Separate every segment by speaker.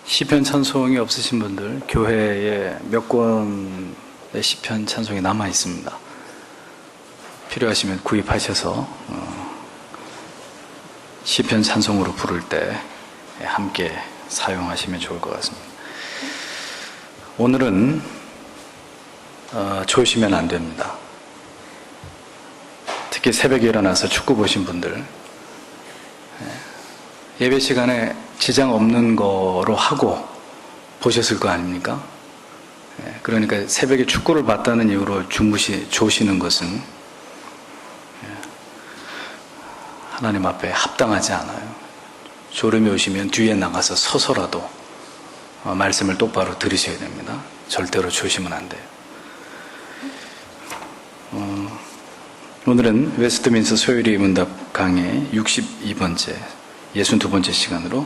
Speaker 1: 시편 찬송이 없으신 분들, 교회에 몇 권의 시편 찬송이 남아 있습니다. 필요하시면 구입하셔서 시편 찬송으로 부를 때 함께 사용하시면 좋을 것 같습니다. 오늘은 좋으시면 안 됩니다. 특히 새벽에 일어나서 축구 보신 분들, 예배 시간에 지장 없는 거로 하고 보셨을 거 아닙니까? 그러니까 새벽에 축구를 봤다는 이유로 조시는 것은 하나님 앞에 합당하지 않아요. 졸음이 오시면 뒤에 나가서 서서라도 말씀을 똑바로 들으셔야 됩니다. 절대로 조시면 안 돼요. 오늘은 웨스트민스터 소요리 문답 강의 62번째 62번째 시간으로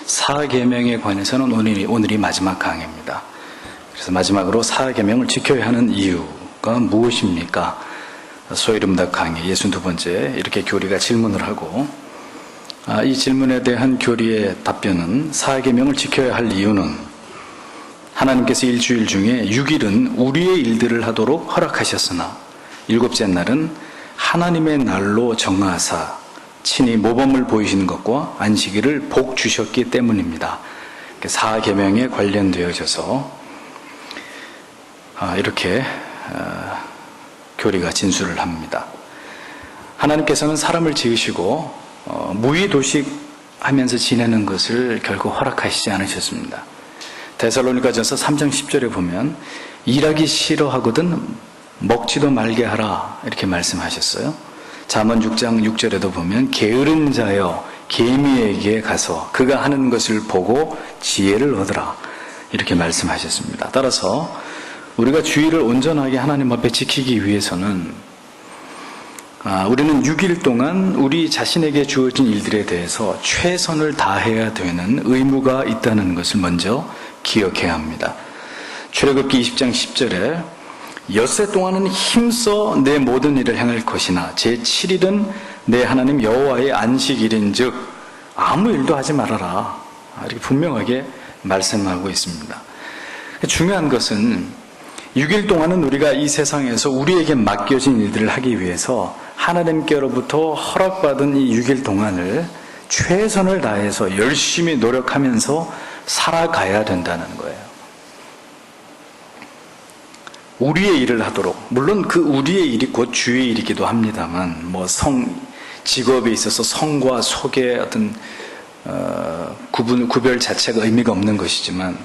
Speaker 1: 사계명에 관해서는 오늘이 마지막 강의입니다. 그래서 마지막으로 사계명을 지켜야 하는 이유가 무엇입니까? 소요리 문답 강의 62번째 이렇게 교리가 질문을 하고, 이 질문에 대한 교리의 답변은 사계명을 지켜야 할 이유는 하나님께서 일주일 중에 6일은 우리의 일들을 하도록 허락하셨으나 일곱째 날은 하나님의 날로 정하사 친히 모범을 보이시는 것과 안식일을 복 주셨기 때문입니다. 사계명에 관련되어져서 이렇게 교리가 진술을 합니다. 하나님께서는 사람을 지으시고 무의도식하면서 지내는 것을 결코 허락하시지 않으셨습니다. 데살로니가전서 3장 10절에 보면 일하기 싫어하거든 먹지도 말게 하라 이렇게 말씀하셨어요. 잠언 6장 6절에도 보면 게으른 자여 개미에게 가서 그가 하는 것을 보고 지혜를 얻으라 이렇게 말씀하셨습니다. 따라서 우리가 주의를 온전하게 하나님 앞에 지키기 위해서는 우리는 6일 동안 우리 자신에게 주어진 일들에 대해서 최선을 다해야 되는 의무가 있다는 것을 먼저 기억해야 합니다. 출애굽기 20장 10절에 엿새 동안은 힘써 내 모든 일을 행할 것이나 제7일은 내 하나님 여호와의 안식일인즉 아무 일도 하지 말아라 이렇게 분명하게 말씀하고 있습니다. 중요한 것은 6일 동안은 우리가 이 세상에서 우리에게 맡겨진 일들을 하기 위해서 하나님께로부터 허락받은 이 6일 동안을 최선을 다해서 열심히 노력하면서 살아가야 된다는 거예요. 우리의 일을 하도록, 물론 그 우리의 일이 곧 주의 일이기도 합니다만, 직업에 있어서 성과 속의 어떤 구별 자체가 의미가 없는 것이지만,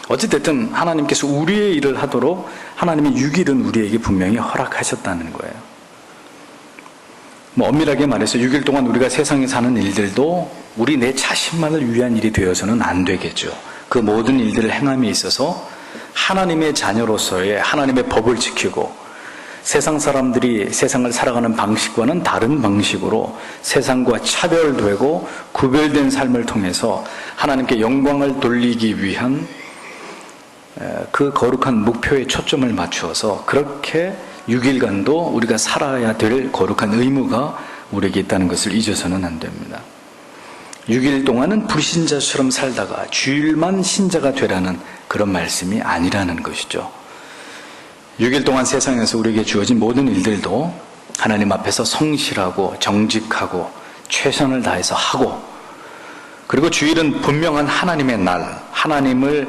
Speaker 1: 어찌됐든 하나님께서 우리의 일을 하도록 하나님의 6일은 우리에게 분명히 허락하셨다는 거예요. 엄밀하게 말해서 6일 동안 우리가 세상에 사는 일들도 우리 내 자신만을 위한 일이 되어서는 안 되겠죠. 그 모든 일들을 행함에 있어서 하나님의 자녀로서의 하나님의 법을 지키고 세상 사람들이 세상을 살아가는 방식과는 다른 방식으로 세상과 차별되고 구별된 삶을 통해서 하나님께 영광을 돌리기 위한 그 거룩한 목표에 초점을 맞추어서 그렇게 6일간도 우리가 살아야 될 거룩한 의무가 우리에게 있다는 것을 잊어서는 안 됩니다. 6일 동안은 불신자처럼 살다가 주일만 신자가 되라는 그런 말씀이 아니라는 것이죠. 6일 동안 세상에서 우리에게 주어진 모든 일들도 하나님 앞에서 성실하고 정직하고 최선을 다해서 하고, 그리고 주일은 분명한 하나님의 날, 하나님을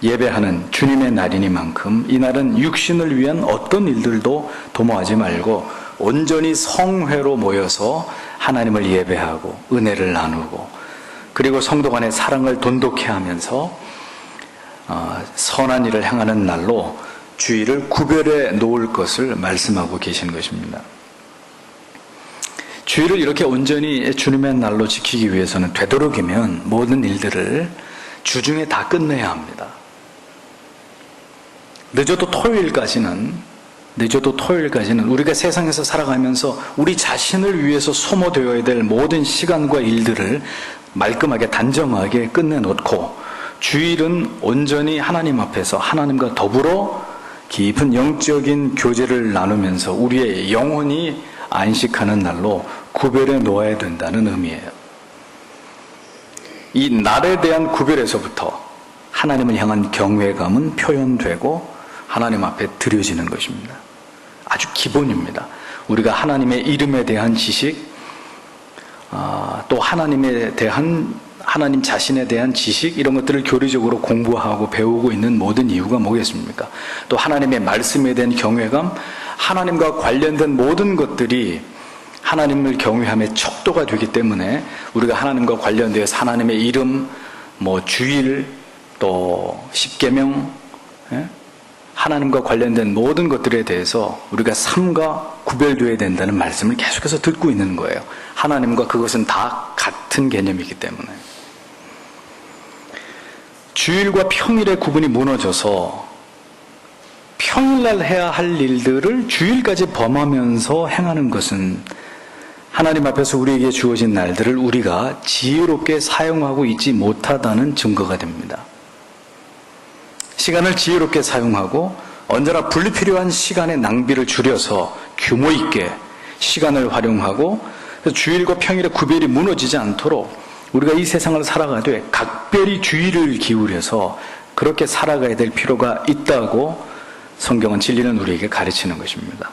Speaker 1: 예배하는 주님의 날이니만큼 이 날은 육신을 위한 어떤 일들도 도모하지 말고 온전히 성회로 모여서 하나님을 예배하고 은혜를 나누고, 그리고 성도 간의 사랑을 돈독히 하면서 선한 일을 행하는 날로 주일을 구별해 놓을 것을 말씀하고 계신 것입니다. 주일을 이렇게 온전히 주님의 날로 지키기 위해서는 되도록이면 모든 일들을 주중에 다 끝내야 합니다. 늦어도 토요일까지는 우리가 세상에서 살아가면서 우리 자신을 위해서 소모되어야 될 모든 시간과 일들을 말끔하게 단정하게 끝내놓고, 주일은 온전히 하나님 앞에서 하나님과 더불어 깊은 영적인 교제를 나누면서 우리의 영혼이 안식하는 날로 구별해 놓아야 된다는 의미예요. 이 날에 대한 구별에서부터 하나님을 향한 경외감은 표현되고 하나님 앞에 드려지는 것입니다. 아주 기본입니다. 우리가 하나님의 이름에 대한 지식, 또 하나님에 대한 하나님 자신에 대한 지식 이런 것들을 교리적으로 공부하고 배우고 있는 모든 이유가 뭐겠습니까? 또 하나님의 말씀에 대한 경외감, 하나님과 관련된 모든 것들이 하나님을 경외함의 척도가 되기 때문에 우리가 하나님과 관련되어서 하나님의 이름, 주일, 또 십계명, 하나님과 관련된 모든 것들에 대해서 우리가 삶과 구별되어야 된다는 말씀을 계속해서 듣고 있는 거예요. 하나님과 그것은 다 같은 개념이기 때문에. 주일과 평일의 구분이 무너져서 평일날 해야 할 일들을 주일까지 범하면서 행하는 것은 하나님 앞에서 우리에게 주어진 날들을 우리가 지혜롭게 사용하고 있지 못하다는 증거가 됩니다. 시간을 지혜롭게 사용하고 언제나 불필요한 시간의 낭비를 줄여서 규모 있게 시간을 활용하고 주일과 평일의 구별이 무너지지 않도록 우리가 이 세상을 살아가되 각별히 주의를 기울여서 그렇게 살아가야 될 필요가 있다고 성경은 진리는 우리에게 가르치는 것입니다.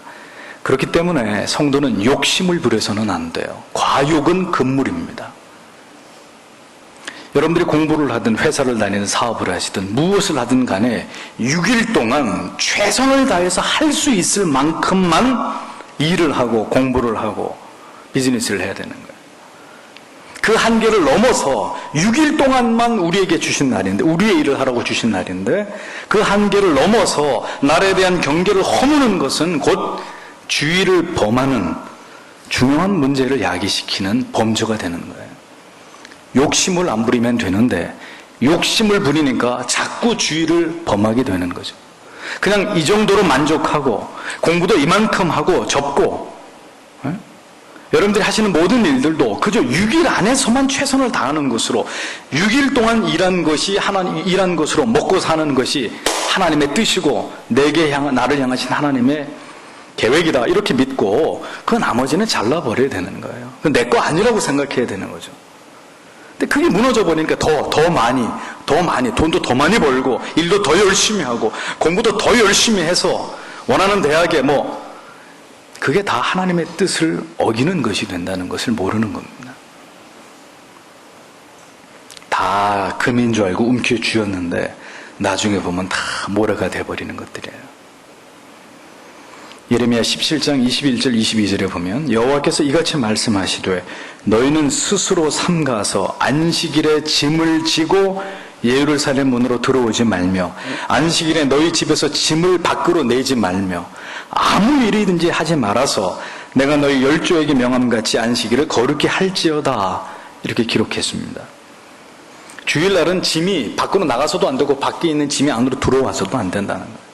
Speaker 1: 그렇기 때문에 성도는 욕심을 부려서는 안 돼요. 과욕은 금물입니다. 여러분들이 공부를 하든 회사를 다니든 사업을 하시든 무엇을 하든 간에 6일 동안 최선을 다해서 할 수 있을 만큼만 일을 하고 공부를 하고 비즈니스를 해야 되는 거예요. 그 한계를 넘어서 6일 동안만 우리에게 주신 날인데, 우리의 일을 하라고 주신 날인데, 그 한계를 넘어서 날에 대한 경계를 허무는 것은 곧 주의를 범하는 중요한 문제를 야기시키는 범죄가 되는 거예요. 욕심을 안 부리면 되는데 욕심을 부리니까 자꾸 주의를 범하게 되는 거죠. 그냥 이 정도로 만족하고 공부도 이만큼 하고 접고, 여러분들이 하시는 모든 일들도 그저 6일 안에서만 최선을 다하는 것으로, 6일 동안 일한 것이 하나님 일한 것으로 먹고 사는 것이 하나님의 뜻이고 나를 향하신 하나님의 계획이다 이렇게 믿고 그 나머지는 잘라버려야 되는 거예요. 내 거 아니라고 생각해야 되는 거죠. 근데 그게 무너져 버리니까 더 많이 돈도 더 많이 벌고 일도 더 열심히 하고 공부도 더 열심히 해서 원하는 대학에 그게 다 하나님의 뜻을 어기는 것이 된다는 것을 모르는 겁니다. 다 금인 줄 알고 움켜쥐었는데 나중에 보면 다 모래가 돼버리는 것들이에요. 예레미야 17장 21절 22절에 보면 여호와께서 이같이 말씀하시되 너희는 스스로 삼가서 안식일에 짐을 지고 예루살렘 문으로 들어오지 말며 안식일에 너희 집에서 짐을 밖으로 내지 말며 아무 일이든지 하지 말아서 내가 너희 열조에게 명함같이 안식일을 거룩히 할지어다 이렇게 기록했습니다. 주일날은 짐이 밖으로 나가서도 안 되고 밖에 있는 짐이 안으로 들어와서도 안 된다는 거예요.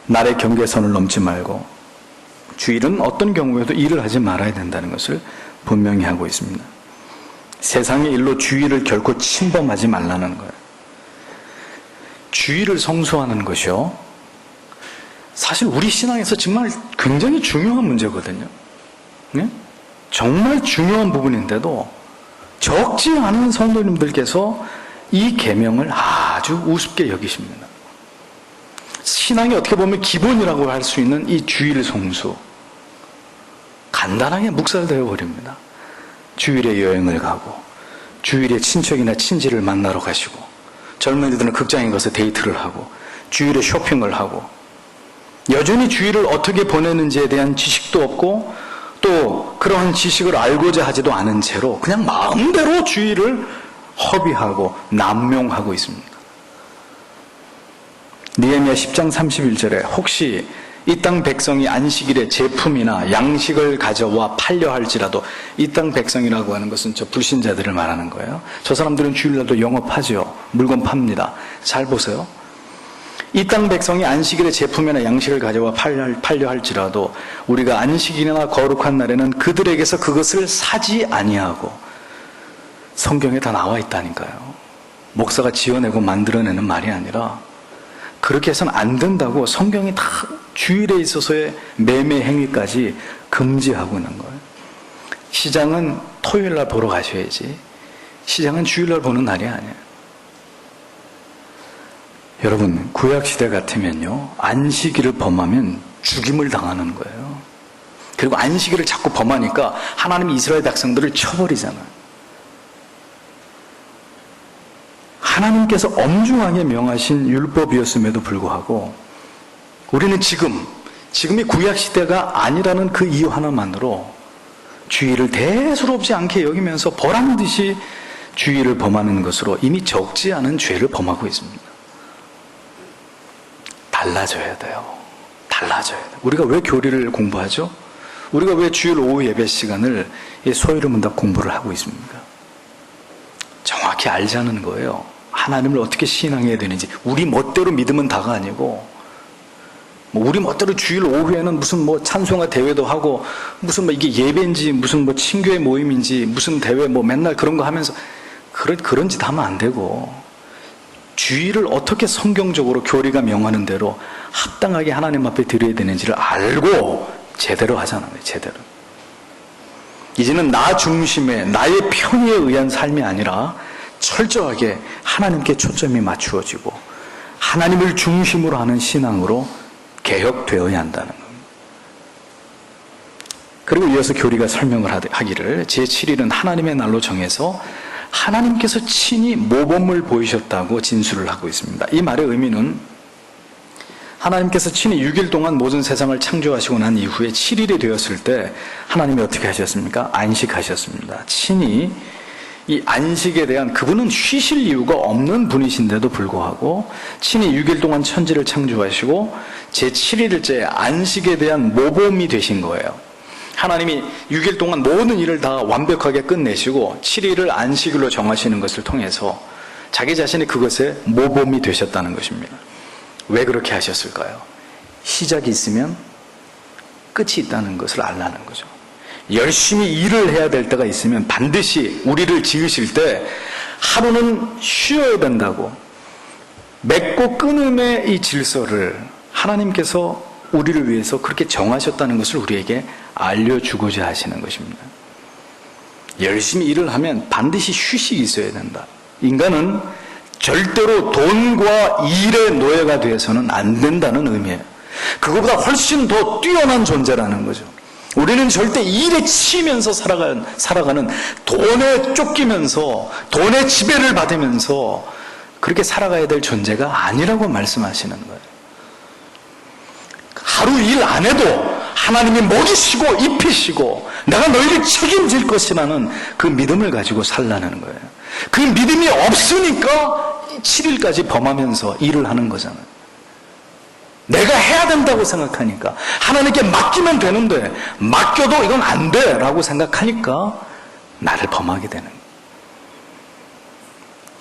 Speaker 1: 날의 경계선을 넘지 말고 주일은 어떤 경우에도 일을 하지 말아야 된다는 것을 분명히 하고 있습니다. 세상의 일로 주일을 결코 침범하지 말라는 거예요. 주일을 성수하는 것이요, 사실 우리 신앙에서 정말 굉장히 중요한 문제거든요. 네? 정말 중요한 부분인데도 적지 않은 성도님들께서 이 계명을 아주 우습게 여기십니다. 신앙이 어떻게 보면 기본이라고 할 수 있는 이 주일 성수 간단하게 묵살되어 버립니다. 주일에 여행을 가고 주일에 친척이나 친지를 만나러 가시고 젊은이들은 극장에 가서 데이트를 하고 주일에 쇼핑을 하고 여전히 주일을 어떻게 보내는지에 대한 지식도 없고 또 그러한 지식을 알고자 하지도 않은 채로 그냥 마음대로 주일을 허비하고 남용하고 있습니다. 느헤미야 10장 31절에 혹시 이 땅 백성이 안식일에 제품이나 양식을 가져와 팔려 할지라도, 이 땅 백성이라고 하는 것은 저 불신자들을 말하는 거예요. 저 사람들은 주일날도 영업하죠. 물건 팝니다. 잘 보세요. 이 땅 백성이 안식일에 제품이나 양식을 가져와 팔려 할지라도 우리가 안식일이나 거룩한 날에는 그들에게서 그것을 사지 아니하고, 성경에 다 나와 있다니까요. 목사가 지어내고 만들어내는 말이 아니라 그렇게 해서는 안 된다고 성경이 다 주일에 있어서의 매매 행위까지 금지하고 있는 거예요. 시장은 토요일 날 보러 가셔야지, 시장은 주일날 보는 날이 아니에요. 여러분, 구약시대 같으면요, 안식일을 범하면 죽임을 당하는 거예요. 그리고 안식일을 자꾸 범하니까 하나님이 이스라엘 백성들을 쳐버리잖아요. 하나님께서 엄중하게 명하신 율법이었음에도 불구하고 우리는 지금이 구약시대가 아니라는 그 이유 하나만으로 주의를 대수롭지 않게 여기면서 보란듯이 주의를 범하는 것으로 이미 적지 않은 죄를 범하고 있습니다. 달라져야 돼요. 달라져야 돼요. 우리가 왜 교리를 공부하죠? 우리가 왜 주일 오후 예배 시간을 소위를 문답 공부를 하고 있습니까? 정확히 알자는 거예요. 하나님을 어떻게 신앙해야 되는지. 우리 멋대로 믿으면 다가 아니고, 우리 멋대로 주일 오후에는 무슨 찬송가 대회도 하고, 무슨 이게 예배인지, 무슨 친교회 모임인지, 무슨 대회 맨날 그런 거 하면서, 그런 짓 하면 안 되고, 주일을 어떻게 성경적으로 교리가 명하는 대로 합당하게 하나님 앞에 드려야 되는지를 알고 제대로 하자는 거예요. 제대로. 이제는 나 중심의 나의 편의에 의한 삶이 아니라 철저하게 하나님께 초점이 맞추어지고 하나님을 중심으로 하는 신앙으로 개혁되어야 한다는 겁니다. 그리고 이어서 교리가 설명을 하기를 제7일은 하나님의 날로 정해서 하나님께서 친히 모범을 보이셨다고 진술을 하고 있습니다. 이 말의 의미는 하나님께서 친히 6일 동안 모든 세상을 창조하시고 난 이후에 7일이 되었을 때 하나님이 어떻게 하셨습니까? 안식하셨습니다. 친히 이 안식에 대한, 그분은 쉬실 이유가 없는 분이신데도 불구하고 친히 6일 동안 천지를 창조하시고 제7일째 안식에 대한 모범이 되신 거예요. 하나님이 6일 동안 모든 일을 다 완벽하게 끝내시고 7일을 안식일로 정하시는 것을 통해서 자기 자신이 그것에 모범이 되셨다는 것입니다. 왜 그렇게 하셨을까요? 시작이 있으면 끝이 있다는 것을 알라는 거죠. 열심히 일을 해야 될 때가 있으면 반드시 우리를 지으실 때 하루는 쉬어야 된다고, 맺고 끊음의 이 질서를 하나님께서 우리를 위해서 그렇게 정하셨다는 것을 우리에게 알려주고자 하시는 것입니다. 열심히 일을 하면 반드시 휴식이 있어야 된다. 인간은 절대로 돈과 일의 노예가 되어서는 안 된다는 의미예요. 그것보다 훨씬 더 뛰어난 존재라는 거죠. 우리는 절대 일에 치이면서 살아가는, 돈에 쫓기면서 돈의 지배를 받으면서 그렇게 살아가야 될 존재가 아니라고 말씀하시는 거예요. 하루 일 안 해도 하나님이 먹이시고 입히시고 내가 너희를 책임질 것이라는 그 믿음을 가지고 살라는 거예요. 그 믿음이 없으니까 7일까지 범하면서 일을 하는 거잖아요. 내가 해야 된다고 생각하니까, 하나님께 맡기면 되는데 맡겨도 이건 안 돼 라고 생각하니까 나를 범하게 되는 거예요.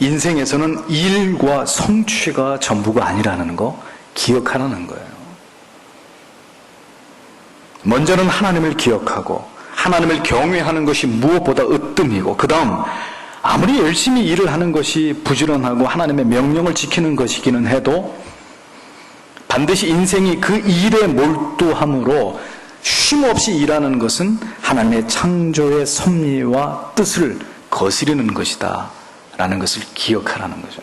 Speaker 1: 인생에서는 일과 성취가 전부가 아니라는 거 기억하라는 거예요. 먼저는 하나님을 기억하고 하나님을 경외하는 것이 무엇보다 으뜸이고, 그 다음 아무리 열심히 일을 하는 것이 부지런하고 하나님의 명령을 지키는 것이기는 해도 반드시 인생이 그 일에 몰두함으로 쉼없이 일하는 것은 하나님의 창조의 섭리와 뜻을 거스르는 것이다 라는 것을 기억하라는 거죠.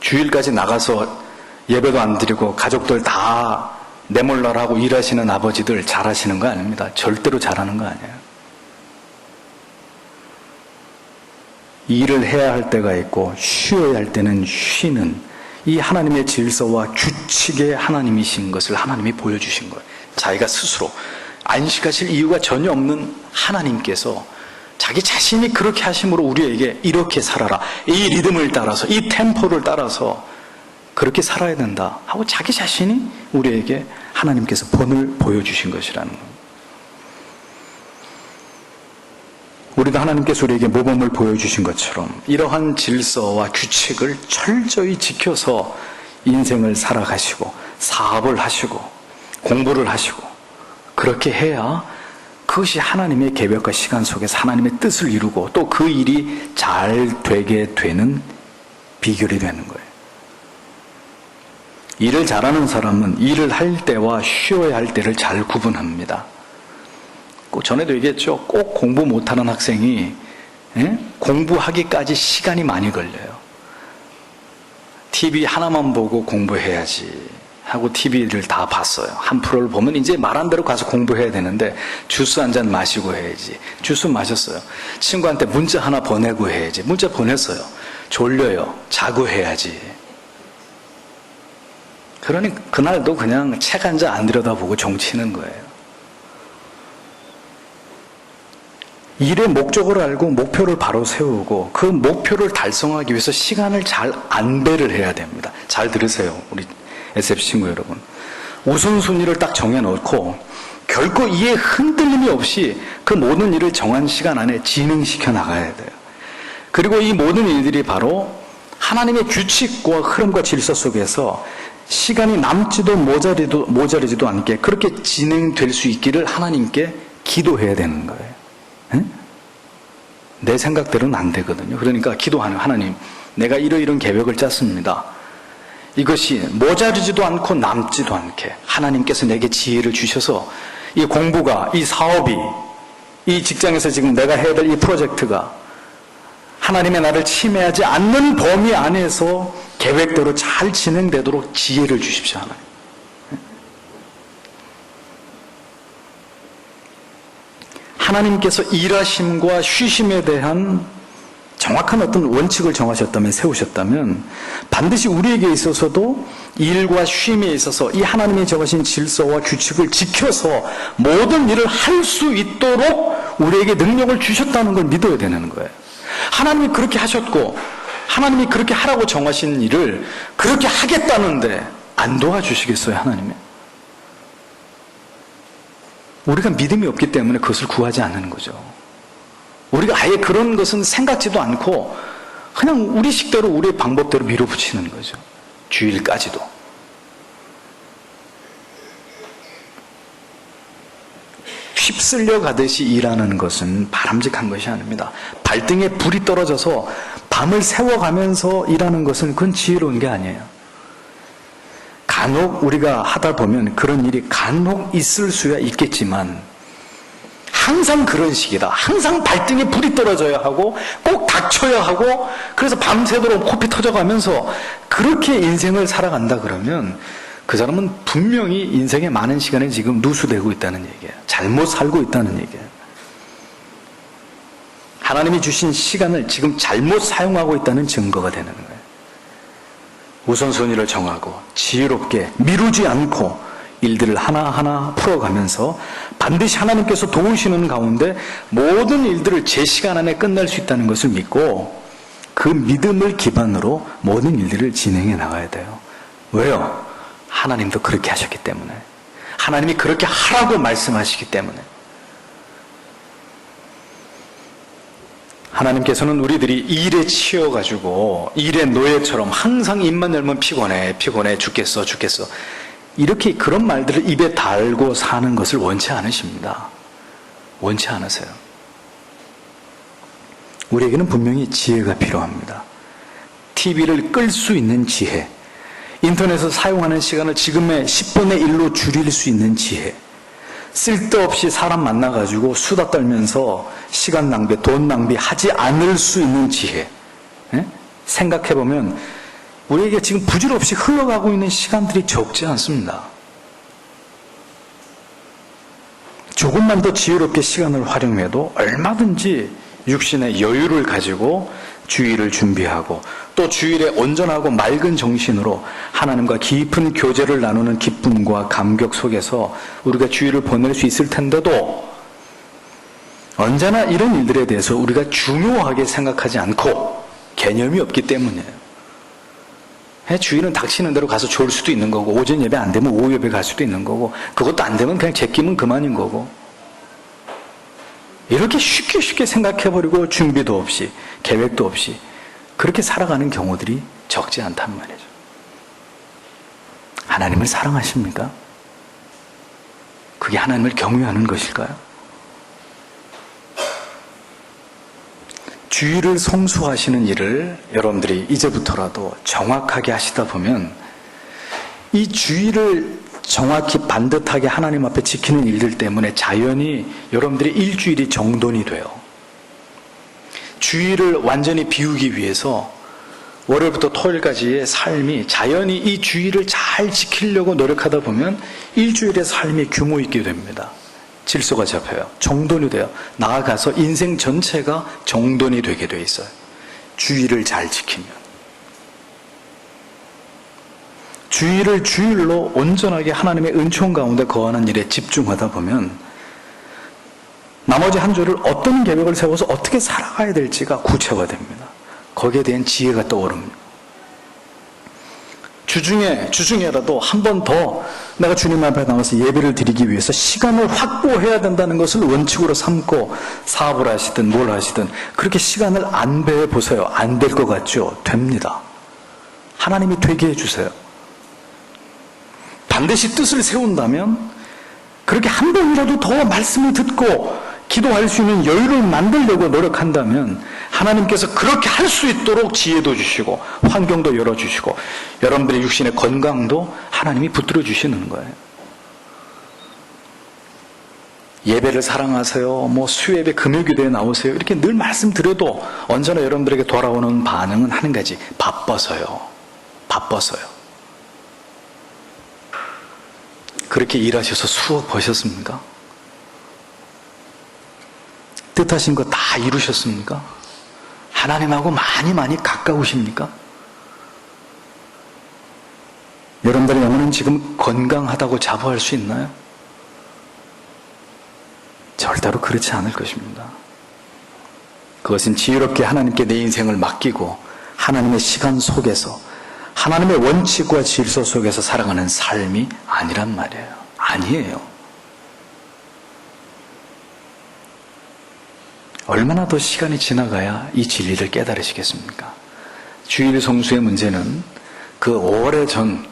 Speaker 1: 주일까지 나가서 예배도 안 드리고 가족들 다 내몰라라고 일하시는 아버지들 잘하시는 거 아닙니다. 절대로 잘하는 거 아니에요. 일을 해야 할 때가 있고 쉬어야 할 때는 쉬는, 이 하나님의 질서와 규칙의 하나님이신 것을 하나님이 보여주신 거예요. 자기가 스스로 안식하실 이유가 전혀 없는 하나님께서 자기 자신이 그렇게 하심으로 우리에게 이렇게 살아라, 이 리듬을 따라서, 이 템포를 따라서 그렇게 살아야 된다 하고 자기 자신이 우리에게 하나님께서 본을 보여주신 것이라는 겁니다. 우리도 하나님께서 우리에게 모범을 보여주신 것처럼 이러한 질서와 규칙을 철저히 지켜서 인생을 살아가시고 사업을 하시고 공부를 하시고 그렇게 해야 그것이 하나님의 계획과 시간 속에서 하나님의 뜻을 이루고 또 그 일이 잘 되게 되는 비결이 되는 거예요. 일을 잘하는 사람은 일을 할 때와 쉬어야 할 때를 잘 구분합니다. 전에도 얘기했죠. 꼭 공부 못하는 학생이 공부하기까지 시간이 많이 걸려요. TV 하나만 보고 공부해야지 하고 TV를 다 봤어요. 한 프로를 보면 이제 말한 대로 가서 공부해야 되는데 주스 한 잔 마시고 해야지. 주스 마셨어요. 친구한테 문자 하나 보내고 해야지. 문자 보냈어요. 졸려요. 자고 해야지. 그러니 그날도 그냥 책 한 장 안 들여다보고 종치는 거예요. 일의 목적을 알고 목표를 바로 세우고 그 목표를 달성하기 위해서 시간을 잘 안배를 해야 됩니다. 잘 들으세요. 우리 SF 친구 여러분. 우선순위를 딱 정해놓고 결코 이에 흔들림이 없이 그 모든 일을 정한 시간 안에 진행시켜 나가야 돼요. 그리고 이 모든 일들이 바로 하나님의 규칙과 흐름과 질서 속에서 시간이 남지도 모자르지도 않게 그렇게 진행될 수 있기를 하나님께 기도해야 되는 거예요. 내 생각대로는 안 되거든요. 그러니까 기도하는 하나님, 내가 이러이런 계획을 짰습니다. 이것이 모자르지도 않고 남지도 않게 하나님께서 내게 지혜를 주셔서 이 공부가, 이 사업이, 이 직장에서 지금 내가 해야 될 이 프로젝트가 하나님의 나를 침해하지 않는 범위 안에서 계획대로 잘 진행되도록 지혜를 주십시오, 하나님. 하나님께서 일하심과 쉬심에 대한 정확한 어떤 원칙을 정하셨다면, 세우셨다면 반드시 우리에게 있어서도 일과 쉼에 있어서 이 하나님이 정하신 질서와 규칙을 지켜서 모든 일을 할 수 있도록 우리에게 능력을 주셨다는 걸 믿어야 되는 거예요. 하나님이 그렇게 하셨고 하나님이 그렇게 하라고 정하신 일을 그렇게 하겠다는데 안 도와주시겠어요, 하나님이? 우리가 믿음이 없기 때문에 그것을 구하지 않는 거죠. 우리가 아예 그런 것은 생각지도 않고 그냥 우리 식대로 우리의 방법대로 밀어붙이는 거죠. 주일까지도. 휩쓸려 가듯이 일하는 것은 바람직한 것이 아닙니다. 발등에 불이 떨어져서 밤을 새워가면서 일하는 것은 그건 지혜로운 게 아니에요. 간혹 우리가 하다 보면 그런 일이 간혹 있을 수야 있겠지만 항상 그런 식이다. 항상 발등에 불이 떨어져야 하고 꼭 닥쳐야 하고 그래서 밤새도록 코피 터져가면서 그렇게 인생을 살아간다 그러면 그 사람은 분명히 인생의 많은 시간에 지금 누수되고 있다는 얘기예요. 잘못 살고 있다는 얘기예요. 하나님이 주신 시간을 지금 잘못 사용하고 있다는 증거가 되는 거예요. 우선순위를 정하고 지혜롭게 미루지 않고 일들을 하나하나 풀어가면서 반드시 하나님께서 도우시는 가운데 모든 일들을 제 시간 안에 끝낼 수 있다는 것을 믿고 그 믿음을 기반으로 모든 일들을 진행해 나가야 돼요. 왜요? 하나님도 그렇게 하셨기 때문에. 하나님이 그렇게 하라고 말씀하시기 때문에. 하나님께서는 우리들이 일에 치여가지고 일의 노예처럼 항상 입만 열면 피곤해 죽겠어 이렇게 그런 말들을 입에 달고 사는 것을 원치 않으십니다. 원치 않으세요. 우리에게는 분명히 지혜가 필요합니다. TV를 끌 수 있는 지혜, 인터넷을 사용하는 시간을 지금의 10분의 1로 줄일 수 있는 지혜, 쓸데없이 사람 만나가지고 수다 떨면서 시간 낭비, 돈 낭비하지 않을 수 있는 지혜. 생각해보면 우리에게 지금 부질없이 흘러가고 있는 시간들이 적지 않습니다. 조금만 더 지혜롭게 시간을 활용해도 얼마든지 육신의 여유를 가지고 주일을 준비하고 또 주일에 온전하고 맑은 정신으로 하나님과 깊은 교제를 나누는 기쁨과 감격 속에서 우리가 주일을 보낼 수 있을 텐데도 언제나 이런 일들에 대해서 우리가 중요하게 생각하지 않고 개념이 없기 때문이에요. 주일은 닥치는 대로 가서 좋을 수도 있는 거고 오전 예배 안 되면 오후 예배 갈 수도 있는 거고 그것도 안 되면 그냥 제끼면 그만인 거고 이렇게 쉽게 생각해버리고 준비도 없이 계획도 없이 그렇게 살아가는 경우들이 적지 않단 말이죠. 하나님을 사랑하십니까? 그게 하나님을 경외하는 것일까요? 주일을 성수하시는 일을 여러분들이 이제부터라도 정확하게 하시다 보면 이 주일을 정확히 반듯하게 하나님 앞에 지키는 일들 때문에 자연히 여러분들의 일주일이 정돈이 돼요. 주일을 완전히 비우기 위해서 월요일부터 토요일까지의 삶이 자연히 이 주일을 잘 지키려고 노력하다 보면 일주일의 삶이 규모 있게 됩니다. 질서가 잡혀요. 정돈이 돼요. 나아가서 인생 전체가 정돈이 되게 돼 있어요. 주일을 잘 지키면. 주일을 주일로 온전하게 하나님의 은총 가운데 거하는 일에 집중하다 보면 나머지 한 주를 어떤 계획을 세워서 어떻게 살아가야 될지가 구체화됩니다. 거기에 대한 지혜가 떠오릅니다. 주중에라도 한 번 더 내가 주님 앞에 나와서 예배를 드리기 위해서 시간을 확보해야 된다는 것을 원칙으로 삼고 사업을 하시든 뭘 하시든 그렇게 시간을 안배해 보세요. 안 될 것 같죠? 됩니다. 하나님이 되게 해주세요. 반드시 뜻을 세운다면 그렇게 한 번이라도 더 말씀을 듣고 기도할 수 있는 여유를 만들려고 노력한다면 하나님께서 그렇게 할 수 있도록 지혜도 주시고 환경도 열어주시고 여러분들의 육신의 건강도 하나님이 붙들어 주시는 거예요. 예배를 사랑하세요. 수요예배 금요기도에 나오세요. 이렇게 늘 말씀드려도 언제나 여러분들에게 돌아오는 반응은 한 가지. 바빠서요. 그렇게 일하셔서 수억 버셨습니까? 뜻하신 거 다 이루셨습니까? 하나님하고 많이 가까우십니까? 여러분들의 영혼은 지금 건강하다고 자부할 수 있나요? 절대로 그렇지 않을 것입니다. 그것은 지혜롭게 하나님께 내 인생을 맡기고 하나님의 시간 속에서 하나님의 원칙과 질서 속에서 살아가는 삶이 아니란 말이에요. 아니에요. 얼마나 더 시간이 지나가야 이 진리를 깨달으시겠습니까? 주일 성수의 문제는 그 오래전,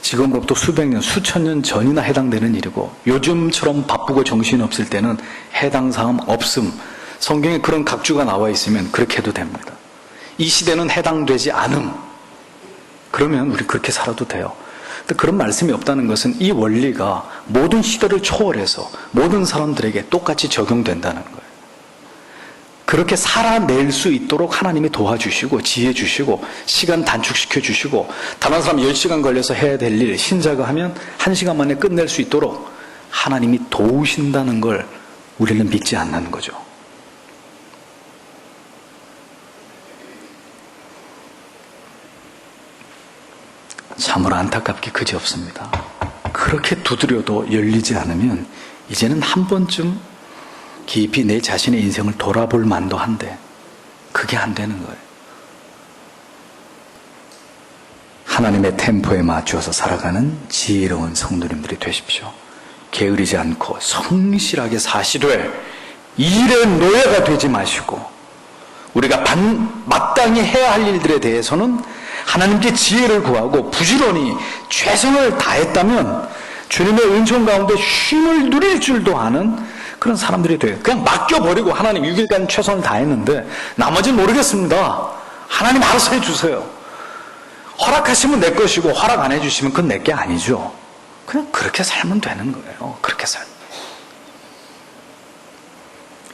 Speaker 1: 지금으로부터 수백 년, 수천 년 전이나 해당되는 일이고 요즘처럼 바쁘고 정신없을 때는 해당 사항 없음. 성경에 그런 각주가 나와 있으면 그렇게 해도 됩니다. 이 시대는 해당되지 않음. 그러면 우리 그렇게 살아도 돼요. 근데 그런 말씀이 없다는 것은 이 원리가 모든 시대를 초월해서 모든 사람들에게 똑같이 적용된다는 거예요. 그렇게 살아낼 수 있도록 하나님이 도와주시고 지혜 주시고 시간 단축시켜 주시고 다른 사람 10시간 걸려서 해야 될 일 신자가 하면 1시간 만에 끝낼 수 있도록 하나님이 도우신다는 걸 우리는 믿지 않는 거죠. 참으로 안타깝게 그지없습니다. 그렇게 두드려도 열리지 않으면 이제는 한 번쯤 깊이 내 자신의 인생을 돌아볼 만도 한데 그게 안 되는 거예요. 하나님의 템포에 맞추어서 살아가는 지혜로운 성도님들이 되십시오. 게으르지 않고 성실하게 사시되 일의 노예가 되지 마시고 우리가 마땅히 해야 할 일들에 대해서는 하나님께 지혜를 구하고 부지런히 최선을 다했다면 주님의 은총 가운데 쉼을 누릴 줄도 아는 그런 사람들이 돼요. 그냥 맡겨버리고 하나님 6일간 최선을 다했는데 나머지는 모르겠습니다. 하나님 알아서 해주세요. 허락하시면 내 것이고 허락 안 해주시면 그건 내 게 아니죠. 그냥 그렇게 살면 되는 거예요. 그렇게 살면.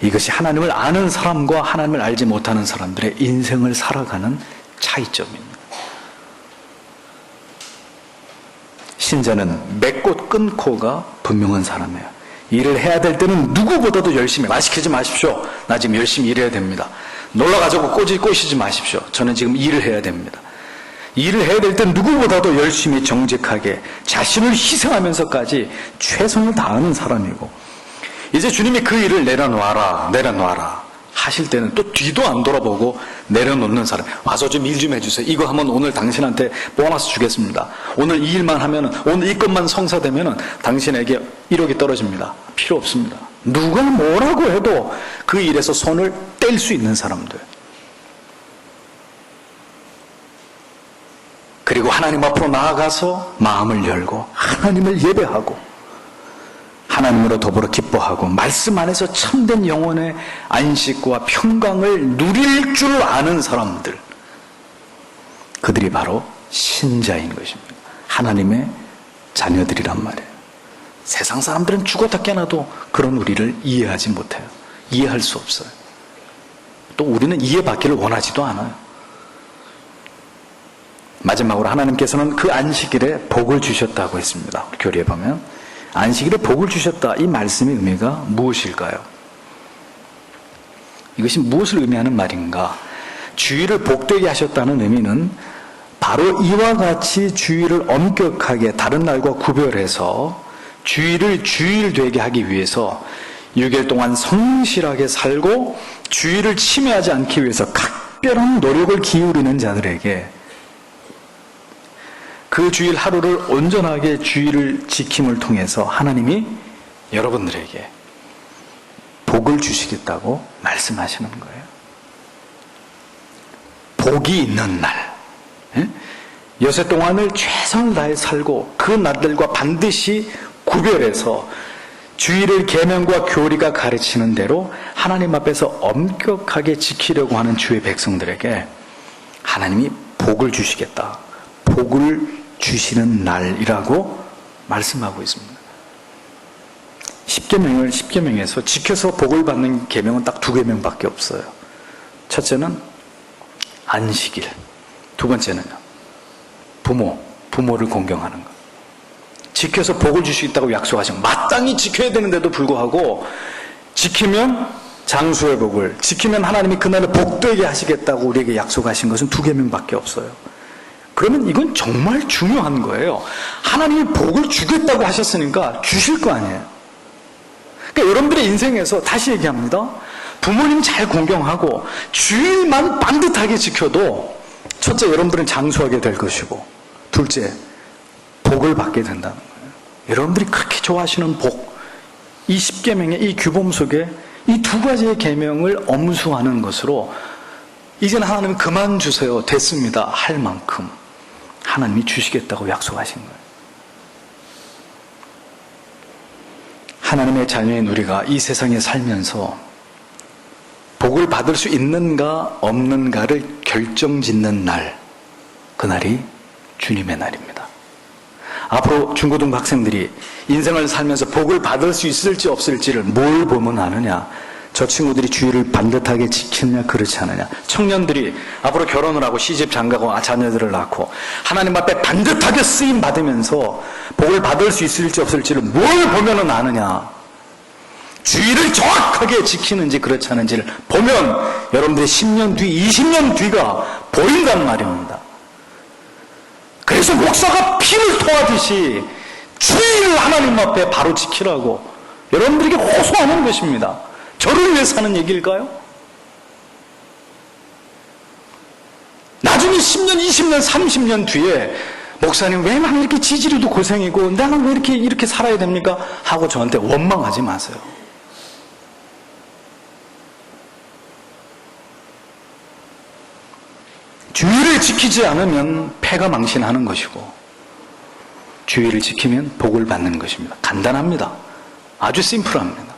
Speaker 1: 이것이 하나님을 아는 사람과 하나님을 알지 못하는 사람들의 인생을 살아가는 차이점입니다. 신자는 맺고 끊고가 분명한 사람이에요. 일을 해야 될 때는 누구보다도 열심히, 말 시키지 마십시오. 나 지금 열심히 일해야 됩니다. 놀러가자고 꼬시지 마십시오. 저는 지금 일을 해야 됩니다. 일을 해야 될 땐 누구보다도 열심히 정직하게 자신을 희생하면서까지 최선을 다하는 사람이고 이제 주님이 그 일을 내려놔라 하실 때는 또 뒤도 안 돌아보고 내려놓는 사람. 와서 좀 일 좀 해주세요. 이거 하면 오늘 당신한테 보너스 주겠습니다. 오늘 이 일만 하면 오늘 이 것만 성사되면 당신에게 1억이 떨어집니다. 필요 없습니다. 누가 뭐라고 해도 그 일에서 손을 뗄 수 있는 사람들. 그리고 하나님 앞으로 나아가서 마음을 열고 하나님을 예배하고 하나님으로 더불어 기뻐하고 말씀 안에서 참된 영혼의 안식과 평강을 누릴 줄 아는 사람들, 그들이 바로 신자인 것입니다. 하나님의 자녀들이란 말이에요. 세상 사람들은 죽었다 깨나도 그런 우리를 이해하지 못해요. 이해할 수 없어요. 또 우리는 이해받기를 원하지도 않아요. 마지막으로 하나님께서는 그 안식일에 복을 주셨다고 했습니다. 교리에 보면 안식일에 복을 주셨다. 이 말씀의 의미가 무엇일까요? 이것이 무엇을 의미하는 말인가? 주일을 복되게 하셨다는 의미는 바로 이와 같이 주일을 엄격하게 다른 날과 구별해서 주일을 주일되게 하기 위해서 6일 동안 성실하게 살고 주일을 침해하지 않기 위해서 각별한 노력을 기울이는 자들에게 그 주일 하루를 온전하게 주일을 지킴을 통해서 하나님이 여러분들에게 복을 주시겠다고 말씀하시는 거예요. 복이 있는 날, 여세 동안을 최선을 다해 살고 그 날들과 반드시 구별해서 주일을 계명과 교리가 가르치는 대로 하나님 앞에서 엄격하게 지키려고 하는 주의 백성들에게 하나님이 복을 주시겠다. 복을 주시는 날이라고 말씀하고 있습니다. 10계명에서 지켜서 복을 받는 계명은 딱 2계명밖에 없어요. 첫째는 안식일, 두 번째는요, 부모를 공경하는 것. 지켜서 복을 주시겠다고 약속하신 것. 마땅히 지켜야 되는데도 불구하고 지키면 장수의 복을, 지키면 하나님이 그날을 복되게 하시겠다고 우리에게 약속하신 것은 2계명밖에 없어요. 그러면 이건 정말 중요한 거예요. 하나님이 복을 주겠다고 하셨으니까 주실 거 아니에요. 그러니까 여러분들의 인생에서 다시 얘기합니다. 부모님 잘 공경하고 주일만 반듯하게 지켜도 첫째, 여러분들은 장수하게 될 것이고, 둘째, 복을 받게 된다는 거예요. 여러분들이 그렇게 좋아하시는 복, 이 10계명의 이 규범 속에 이 2가지의 계명을 엄수하는 것으로 이제는 하나님이 그만 주세요, 됐습니다 할 만큼 하나님이 주시겠다고 약속하신 거예요. 하나님의 자녀인 우리가 이 세상에 살면서 복을 받을 수 있는가 없는가를 결정짓는 날, 그날이 주님의 날입니다. 앞으로 중고등부 학생들이 인생을 살면서 복을 받을 수 있을지 없을지를 뭘 보면 아느냐? 저 친구들이 주일을 반듯하게 지키느냐 그렇지 않느냐. 청년들이 앞으로 결혼을 하고 시집 장가고 자녀들을 낳고 하나님 앞에 반듯하게 쓰임 받으면서 복을 받을 수 있을지 없을지를 뭘 보면은 아느냐. 주일을 정확하게 지키는지 그렇지 않은지를 보면 여러분들의 10년 뒤 20년 뒤가 보인단 말입니다. 그래서 목사가 피를 토하듯이 주일을 하나님 앞에 바로 지키라고 여러분들에게 호소하는 것입니다. 저를 위해서 하는 얘기일까요? 나중에 10년, 20년, 30년 뒤에 목사님 왜 나는 이렇게 지지리도 고생이고 나는 왜 이렇게 살아야 됩니까? 하고 저한테 원망하지 마세요. 주일을 지키지 않으면 패가 망신하는 것이고 주일을 지키면 복을 받는 것입니다. 간단합니다. 아주 심플합니다.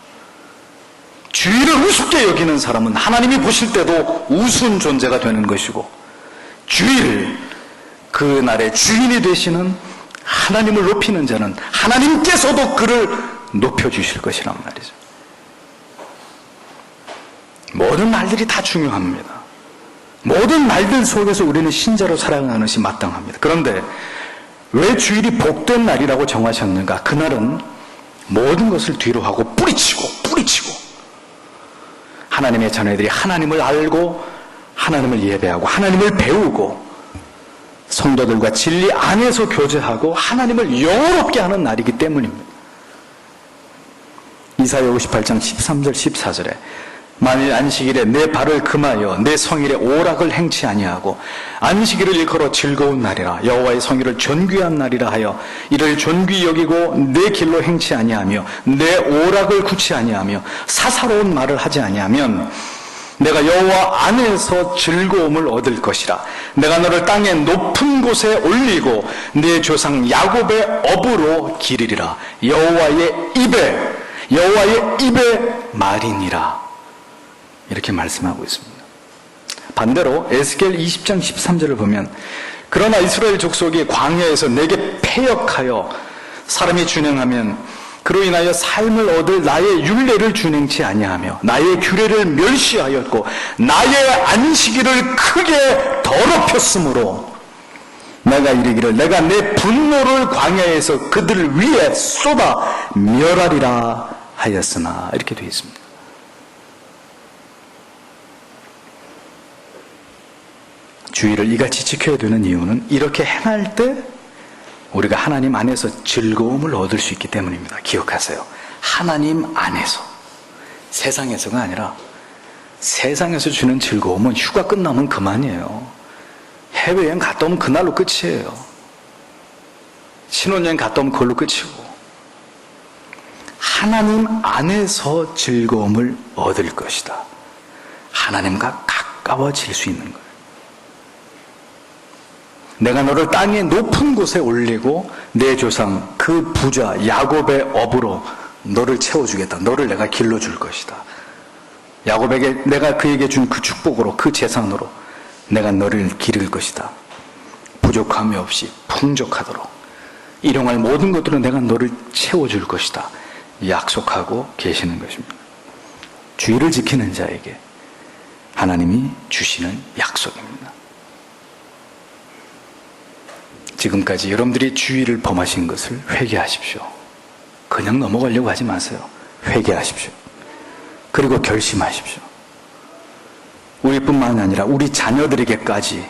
Speaker 1: 주일을 우습게 여기는 사람은 하나님이 보실 때도 우스운 존재가 되는 것이고 주일, 그날의 주인이 되시는 하나님을 높이는 자는 하나님께서도 그를 높여주실 것이란 말이죠. 모든 날들이 다 중요합니다. 모든 날들 속에서 우리는 신자로 살아가는 것이 마땅합니다. 그런데 왜 주일이 복된 날이라고 정하셨는가? 그날은 모든 것을 뒤로 하고 뿌리치고 하나님의 자녀들이 하나님을 알고 하나님을 예배하고 하나님을 배우고 성도들과 진리 안에서 교제하고 하나님을 영원롭게 하는 날이기 때문입니다. 이사야 58장 13절 14절에 만일 안식일에 내 발을 금하여 내 성일에 오락을 행치 아니하고 안식일을 일컬어 즐거운 날이라 여호와의 성일을 존귀한 날이라 하여 이를 존귀 여기고 내 길로 행치 아니하며 내 오락을 굳이 아니하며 사사로운 말을 하지 아니하면 내가 여호와 안에서 즐거움을 얻을 것이라. 내가 너를 땅의 높은 곳에 올리고 내 조상 야곱의 업으로 기르리라. 여호와의 입에 말이니라. 이렇게 말씀하고 있습니다. 반대로 에스겔 20장 13절을 보면 그러나 이스라엘 족속이 광야에서 내게 패역하여 사람이 준행하면 그로 인하여 삶을 얻을 나의 율례를 준행치 아니하며 나의 규례를 멸시하였고 나의 안식일을 크게 더럽혔으므로 내가 이르기를 내가 내 분노를 광야에서 그들 위에 쏟아 멸하리라 하였으나 이렇게 되어 있습니다. 주의를 이같이 지켜야 되는 이유는 이렇게 행할 때 우리가 하나님 안에서 즐거움을 얻을 수 있기 때문입니다. 기억하세요. 하나님 안에서, 세상에서가 아니라 세상에서 주는 즐거움은 휴가 끝나면 그만이에요. 해외여행 갔다 오면 그날로 끝이에요. 신혼여행 갔다 오면 그걸로 끝이고, 하나님 안에서 즐거움을 얻을 것이다. 하나님과 가까워질 수 있는 거예요. 내가 너를 땅의 높은 곳에 올리고 내 조상 그 부자 야곱의 업으로 너를 채워주겠다. 너를 내가 길러줄 것이다. 야곱에게 내가 그에게 준 그 축복으로 그 재산으로 내가 너를 기를 것이다. 부족함이 없이 풍족하도록 일용할 모든 것들로 내가 너를 채워줄 것이다. 약속하고 계시는 것입니다. 주의를 지키는 자에게 하나님이 주시는 약속입니다. 지금까지 여러분들이 주의를 범하신 것을 회개하십시오. 그냥 넘어가려고 하지 마세요. 회개하십시오. 그리고 결심하십시오. 우리뿐만 아니라 우리 자녀들에게까지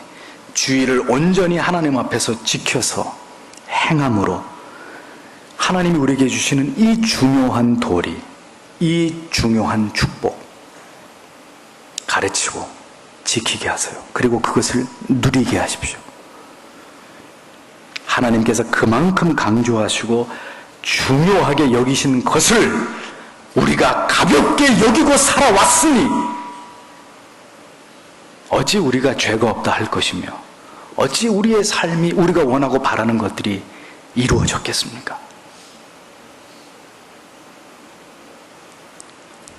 Speaker 1: 주의를 온전히 하나님 앞에서 지켜서 행함으로 하나님이 우리에게 주시는 이 중요한 도리, 이 중요한 축복 가르치고 지키게 하세요. 그리고 그것을 누리게 하십시오. 하나님께서 그만큼 강조하시고 중요하게 여기신 것을 우리가 가볍게 여기고 살아왔으니 어찌 우리가 죄가 없다 할 것이며 어찌 우리의 삶이 우리가 원하고 바라는 것들이 이루어졌겠습니까?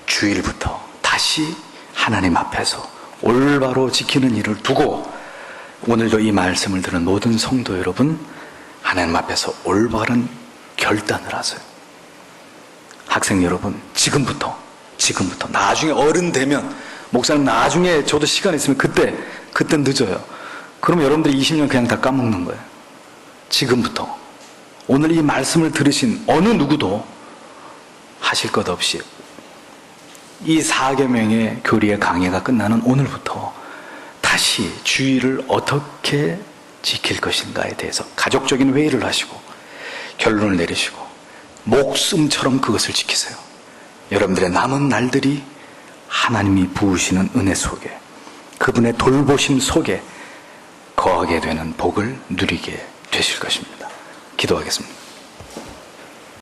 Speaker 1: 주일부터 다시 하나님 앞에서 올바로 지키는 일을 두고 오늘도 이 말씀을 들은 모든 성도 여러분, 하나님 앞에서 올바른 결단을 하세요. 학생 여러분, 지금부터 나중에 어른 되면, 목사님 나중에 저도 시간 있으면 그때 늦어요. 그럼 여러분들이 20년 그냥 다 까먹는 거예요. 지금부터 오늘 이 말씀을 들으신 어느 누구도 하실 것 없이 이 4계명의 교리의 강해가 끝나는 오늘부터 다시 주의를 어떻게 지킬 것인가에 대해서 가족적인 회의를 하시고 결론을 내리시고 목숨처럼 그것을 지키세요. 여러분들의 남은 날들이 하나님이 부으시는 은혜 속에, 그분의 돌보심 속에 거하게 되는 복을 누리게 되실 것입니다. 기도하겠습니다.